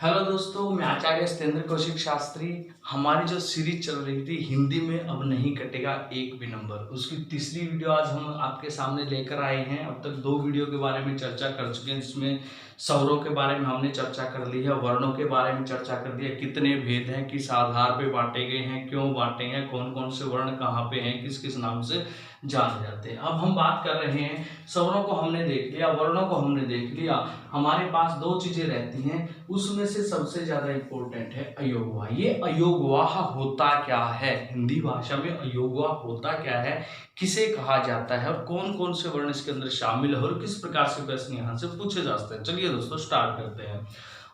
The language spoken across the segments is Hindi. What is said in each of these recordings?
हेलो दोस्तों, मैं आचार्य सत्येंद्र कौशिक शास्त्री। हमारी जो सीरीज चल रही थी हिंदी में अब नहीं कटेगा एक भी नंबर, उसकी तीसरी वीडियो आज हम आपके सामने लेकर आए हैं। अब तक दो वीडियो के बारे में चर्चा कर चुके हैं, जिसमें स्वरों के बारे में हमने चर्चा कर ली है, वर्णों के बारे में चर्चा कर दी है, कितने भेद हैं, किस आधार पे बांटे गए हैं, क्यों बांटे हैं, कौन कौन से वर्ण कहाँ पे हैं, किस किस नाम से जाने जाते हैं। अब हम बात कर रहे हैं, स्वरों को हमने देख लिया, वर्णों को हमने देख लिया। हमारे पास दो चीजें रहती हैं, उसमें से सबसे ज्यादा इंपॉर्टेंट है अयोगवा। ये अयोगवाह होता क्या है, हिंदी भाषा में अयोगवा होता क्या है, किसे कहा जाता है और कौन कौन से वर्ण इसके अंदर शामिल है और किस प्रकार से प्रश्न यहाँ से पूछे जा सकते हैं। चलिए दोस्तों स्टार्ट करते हैं।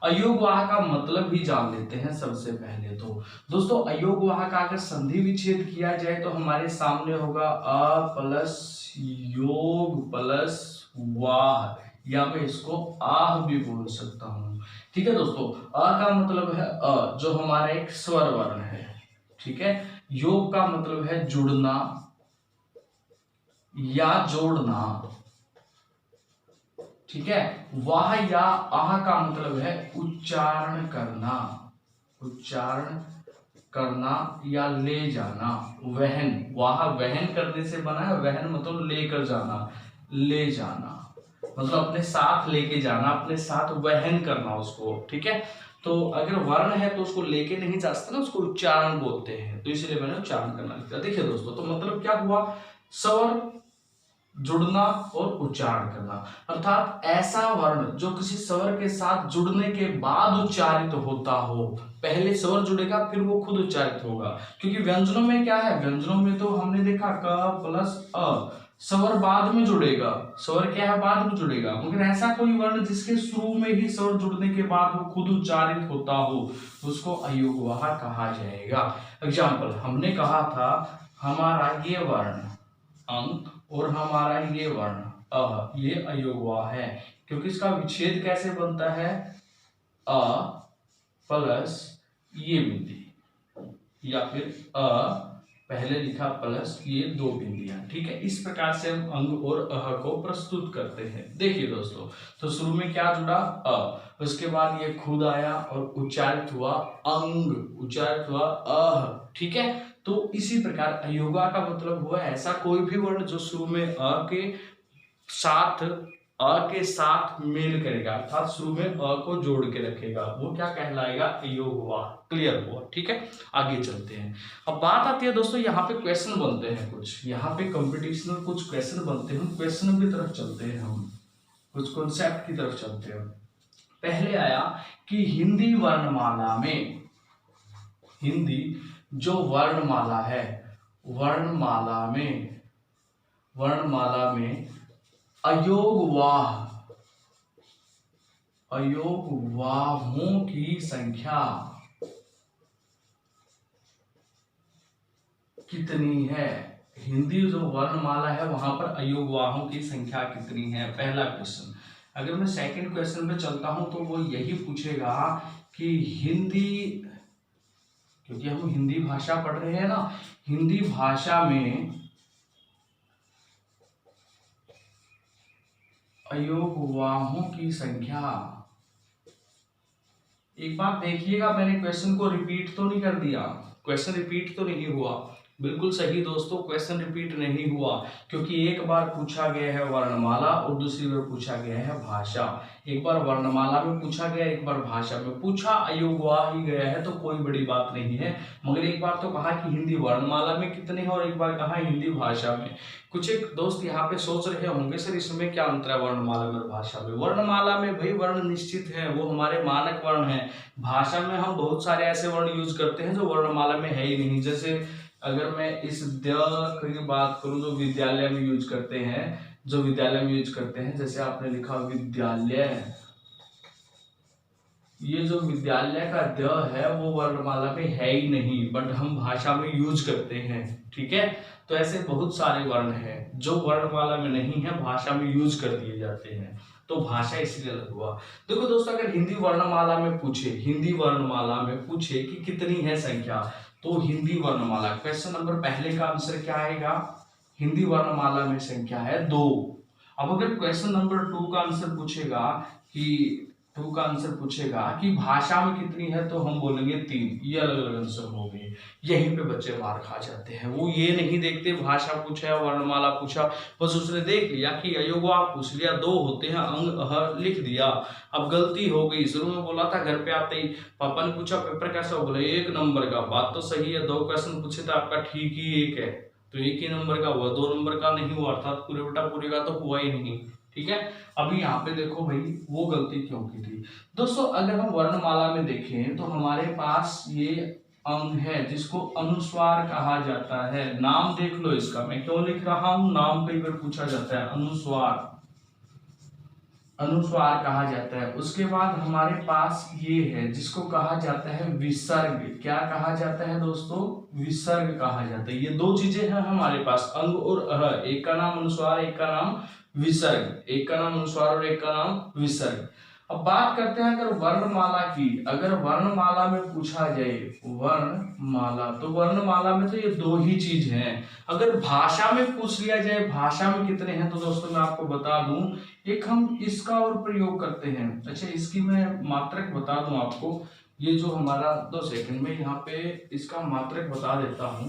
अयोगवाह का मतलब ही जान लेते हैं सबसे पहले तो। दोस्तों अयोगवाह का अगर संधि विच्छेद किया जाए तो हमारे सामने होगा अ प्लस योग प्लस वाह, या मैं इसको आह भी बोल सकता हूं। ठीक है दोस्तों, अ का मतलब है अ, जो हमारा एक स्वर वर्ण है। ठीक है, योग का मतलब है जुड़ना या जोड़ना। ठीक है, वाह या आह का मतलब है उच्चारण करना, उच्चारण करना या ले जाना। वहन, वाह वहन करने से बना है, वहन मतलब लेकर जाना, ले जाना मतलब अपने साथ लेके जाना, अपने साथ वहन करना उसको। ठीक है, तो अगर वर्ण है तो उसको लेके नहीं जा सकते ना, उसको उच्चारण बोलते हैं, तो इसलिए मैंने उच्चारण करना लिखा। देखिए दोस्तों, तो मतलब क्या हुआ, स्वर जुड़ना और उच्चारण करना, अर्थात ऐसा वर्ण जो किसी स्वर के साथ जुड़ने के बाद उच्चारित होता हो। पहले स्वर जुड़ेगा फिर वो खुद उच्चारित होगा, क्योंकि व्यंजनों में क्या है, व्यंजनों में तो हमने देखा क प्लस अ, स्वर बाद में जुड़ेगा, स्वर क्या है बाद में जुड़ेगा, मगर ऐसा कोई वर्ण जिसके शुरू में ही स्वर जुड़ने के बाद वो खुद उच्चारित होता हो, उसको अयोगवाह कहा जाएगा। एग्जाम्पल, हमने कहा था हमारा ये वर्ण अंक और हमारा ये वर्ण अ, ये अयोगवाह है, क्योंकि इसका विच्छेद कैसे बनता है, अ प्लस ये बिंदी, या फिर अ पहले लिखा प्लस ये दो बिंदियां। ठीक है, इस प्रकार से हम अंग और अह को प्रस्तुत करते हैं। देखिए दोस्तों, तो शुरू में क्या जुड़ा अ, उसके बाद ये खुद आया और उच्चारित हुआ अंग, उच्चारित हुआ अह। ठीक है, तो इसी प्रकार अयोगा का मतलब हुआ ऐसा कोई भी वर्ण जो शुरू में साथ अ के साथ मेल करेगा, अर्थात शुरू में अ को जोड़ के रखेगा, वो क्या कहलाएगा, अयोग हुआ। क्लियर हुआ। ठीक है, आगे चलते हैं। अब बात आती है दोस्तों, यहाँ पे क्वेश्चन बनते हैं कुछ, यहाँ पे कंपटीशन में कुछ क्वेश्चन बनते हैं, क्वेश्चन की तरफ चलते हैं, हम कुछ कॉन्सेप्ट की तरफ चलते हैं। पहले आया कि हिंदी वर्णमाला में, हिंदी जो वर्णमाला है, वर्णमाला में, वर्णमाला में अयोगवाह, अयोगवाहों की संख्या कितनी है। हिंदी जो वर्णमाला है वहां पर अयोगवाहों की संख्या कितनी है, पहला क्वेश्चन। अगर मैं सेकंड क्वेश्चन पे चलता हूं तो वो यही पूछेगा कि हिंदी, क्योंकि हम हिंदी भाषा पढ़ रहे हैं ना, हिंदी भाषा में अयोगवाहों की संख्या। एक बात देखिएगा, मैंने क्वेश्चन को रिपीट तो नहीं कर दिया, क्वेश्चन रिपीट तो नहीं हुआ, बिल्कुल सही दोस्तों, क्वेश्चन रिपीट नहीं हुआ, क्योंकि एक बार पूछा गया है वर्णमाला और दूसरी बार पूछा गया है भाषा। एक बार वर्णमाला में पूछा गया, एक बार भाषा में पूछा, अयोगवाह ही गया है तो कोई बड़ी बात नहीं है। मगर एक बार तो कहा कि हिंदी वर्णमाला में कितने हैं और एक बार कहा हिंदी भाषा में। कुछ एक दोस्त यहाँ पे सोच रहे होंगे सर इसमें क्या अंतर है वर्णमाला में और भाषा में। वर्णमाला में भाई वर्ण निश्चित है, वो हमारे मानक वर्ण है। भाषा में हम बहुत सारे ऐसे वर्ण यूज करते हैं जो वर्णमाला में है ही नहीं। जैसे अगर मैं इस द की बात करूं जो विद्यालय में यूज करते हैं, जो विद्यालय में यूज करते हैं, जैसे आपने लिखा विद्यालय, ये जो विद्यालय का द है वो वर्णमाला में है ही नहीं, बट हम भाषा में यूज करते हैं। ठीक है, तो ऐसे बहुत सारे वर्ण हैं जो वर्णमाला में नहीं है, भाषा में यूज कर दिए जाते हैं, तो भाषा इसलिए अलग हुआ। देखो दोस्तों, अगर हिंदी वर्णमाला में पूछे, हिंदी वर्णमाला में पूछे कि कितनी है संख्या, तो हिंदी वर्णमाला क्वेश्चन नंबर पहले का आंसर क्या आएगा, हिंदी वर्णमाला में संख्या है 2। अब अगर क्वेश्चन नंबर 2 का आंसर पूछेगा कि टू का आंसर पूछेगा कि भाषा में कितनी है, तो हम बोलेंगे 3। ये अलग अलग आंसर हो गए। यहीं पे बच्चे मार खा जाते हैं, वो ये नहीं देखते भाषा पूछा है वर्णमाला पूछा, बस उसने देख लिया कि अयोगवा पूछ लिया, 2 होते हैं अंग अह लिख दिया। अब गलती हो गई, शुरू में बोला था घर पे आते ही पापा ने पूछा पेपर कैसा हो, बोले 1 नंबर का। बात तो सही है, 2 क्वेश्चन पूछे तो आपका ठीक ही 1 है, तो 1 ही नंबर का हुआ, 2 नंबर का नहीं हुआ, अर्थात पूरे बेटा पूरे का तो हुआ ही नहीं। ठीक है, अभी यहाँ पे देखो भाई वो गलती क्यों की थी दोस्तों। अगर हम वर्णमाला में देखें तो हमारे पास ये अंग है जिसको अनुस्वार कहा जाता है। नाम देख लो इसका, मैं क्यों लिख रहा हूं, नाम कई बार पूछा जाता है। अनुस्वार, अनुस्वार कहा जाता है। उसके बाद हमारे पास ये है जिसको कहा जाता है विसर्ग। क्या कहा जाता है दोस्तों, विसर्ग कहा जाता है। ये 2 चीजें हैं हमारे पास, अंग और अह। एक का नाम अनुस्वार, एक का नाम विसर्ग। एक का नाम अनुस्वार और एक का नाम विसर्ग। अब बात करते हैं अगर वर्णमाला की। अगर वर्णमाला में पूछा जाए वर्णमाला, तो वर्णमाला में तो ये 2 ही चीज हैं। अगर भाषा में पूछ लिया जाए भाषा में कितने हैं, तो दोस्तों मैं आपको बता दूं, एक हम इसका और प्रयोग करते हैं। अच्छा, इसकी मैं मात्रक बता दूं आपको, ये जो हमारा 2 सेकंड में यहाँ पे इसका मात्रक बता देता हूं।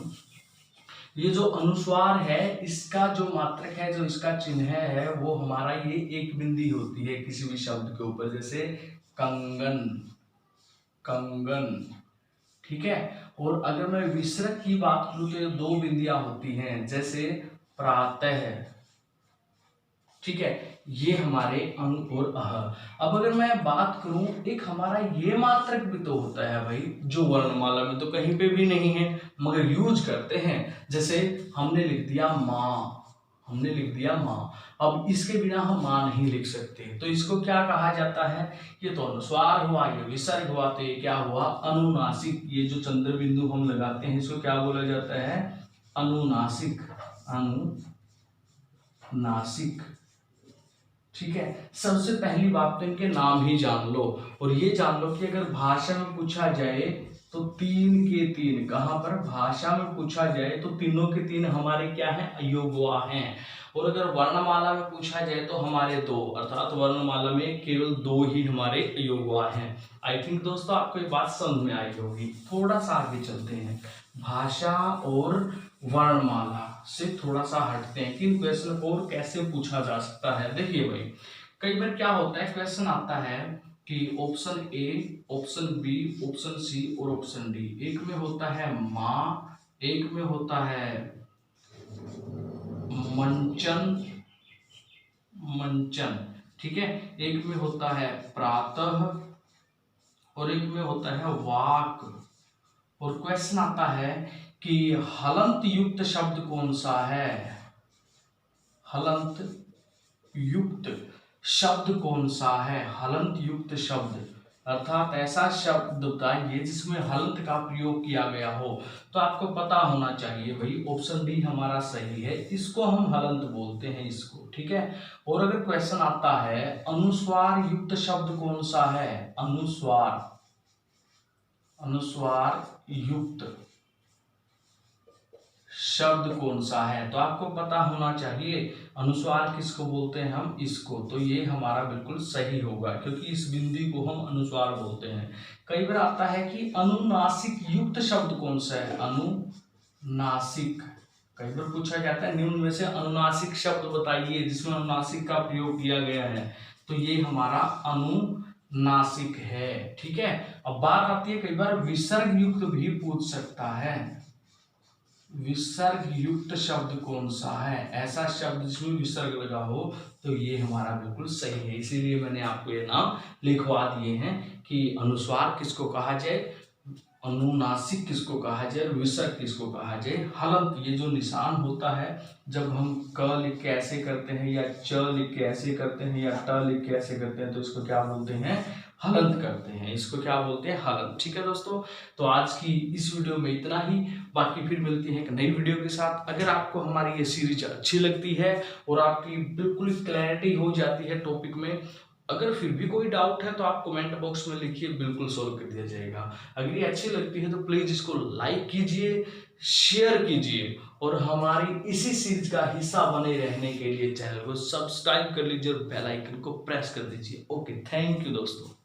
ये जो अनुस्वार है इसका जो मात्रक है, जो इसका चिन्ह है, वो हमारा ये एक बिंदी होती है किसी भी शब्द के ऊपर, जैसे कंगन, कंगन। ठीक है, और अगर मैं विसर्ग की बात करूं तो ये 2 बिंदियां होती हैं, जैसे प्रातः। ठीक है, ये हमारे अंग और अह। अब अगर मैं बात करूं, एक हमारा ये मात्रक भी तो होता है भाई, जो वर्णमाला में तो कहीं पे भी नहीं है मगर यूज करते हैं। जैसे हमने लिख दिया माँ, हमने लिख दिया माँ। अब इसके बिना हम माँ नहीं लिख सकते, तो इसको क्या कहा जाता है, ये तो अनुस्वार हुआ, ये विसर्ग हुआ, तो ये क्या हुआ, अनुनासिक। ये जो चंद्र बिंदु हम लगाते हैं इसको क्या बोला जाता है, अनुनासिक, अनुनासिक। ठीक है, सबसे पहली बात तो इनके नाम ही जान लो, और ये जान लो कि अगर भाषा में पूछा जाए तो 3 के 3, कहां पर भाषा में पूछा जाए तो तीनों के 3 हमारे क्या हैं, अयोगवा हैं। और अगर वर्णमाला में पूछा जाए तो हमारे 2, अर्थात वर्णमाला में केवल 2 ही हमारे अयोगवा हैं। आई थिंक दोस्तों आपको ये बात समझ में आई होगी। थोड़ा सा आगे चलते हैं, भाषा और वर्णमाला से थोड़ा सा हटते हैं कि इन क्वेश्चन को और कैसे पूछा जा सकता है। देखिए भाई, कई बार क्या होता है, क्वेश्चन आता है कि option A, option B, option C और ऑप्शन डी। एक में होता है माँ, एक में होता है मंचन, मंचन। ठीक है, एक में होता है प्रातः और एक में होता है वाक। और क्वेश्चन आता है कि हलंत युक्त शब्द कौन सा है, हलंत युक्त शब्द कौन सा है, हलंत युक्त शब्द अर्थात ऐसा शब्द बताइए जिसमें हलंत का प्रयोग किया गया हो। तो आपको पता होना चाहिए भाई, ऑप्शन डी हमारा सही है, इसको हम हलंत बोलते हैं इसको। ठीक है, और अगर क्वेश्चन आता है अनुस्वार युक्त शब्द कौन सा है, अनुस्वार, अनुस्वार युक्त शब्द कौन सा है, तो आपको पता होना चाहिए अनुस्वार किसको बोलते हैं हम, इसको। तो ये हमारा बिल्कुल सही होगा क्योंकि इस बिंदी को हम अनुस्वार बोलते हैं। कई बार आता है कि अनुनासिक युक्त शब्द कौन सा है, अनुनासिक। कई बार पूछा जाता है निम्न में से अनुनासिक शब्द बताइए जिसमें अनुनासिक का प्रयोग किया गया है, तो ये हमारा अनुनासिक है। ठीक है, अब बात आती है कई बार विसर्ग युक्त भी पूछ सकता है, विसर्ग युक्त शब्द कौन सा है, ऐसा शब्द जिसमें विसर्ग लगा हो, तो ये हमारा बिल्कुल सही है। इसीलिए मैंने आपको ये नाम लिखवा दिए हैं कि अनुस्वार किसको कहा जाए, अनुनासिक किसको कहा जाए, विसर्ग किसको कहा जाए। हलंत, ये जो निशान होता है जब हम क लिख के ऐसे करते हैं या च लिख के ऐसे करते हैं या ट लिख के ऐसे करते हैं, तो इसको क्या बोलते हैं, हलंत करते हैं, इसको क्या बोलते हैं, हलंत। ठीक है दोस्तों, तो आज की इस वीडियो में इतना ही, बाकी फिर मिलती है एक नई वीडियो के साथ। अगर आपको हमारी ये सीरीज अच्छी लगती है और आपकी बिल्कुल क्लैरिटी हो जाती है टॉपिक में, अगर फिर भी कोई डाउट है तो आप कमेंट बॉक्स में लिखिए, बिल्कुल सॉल्व कर दिया जाएगा। अगर ये अच्छी लगती है तो प्लीज इसको लाइक कीजिए, शेयर कीजिए और हमारी इसी सीरीज का हिस्सा बने रहने के लिए चैनल को सब्सक्राइब कर लीजिए और बेल आइकन को प्रेस कर दीजिए। ओके, थैंक यू दोस्तों।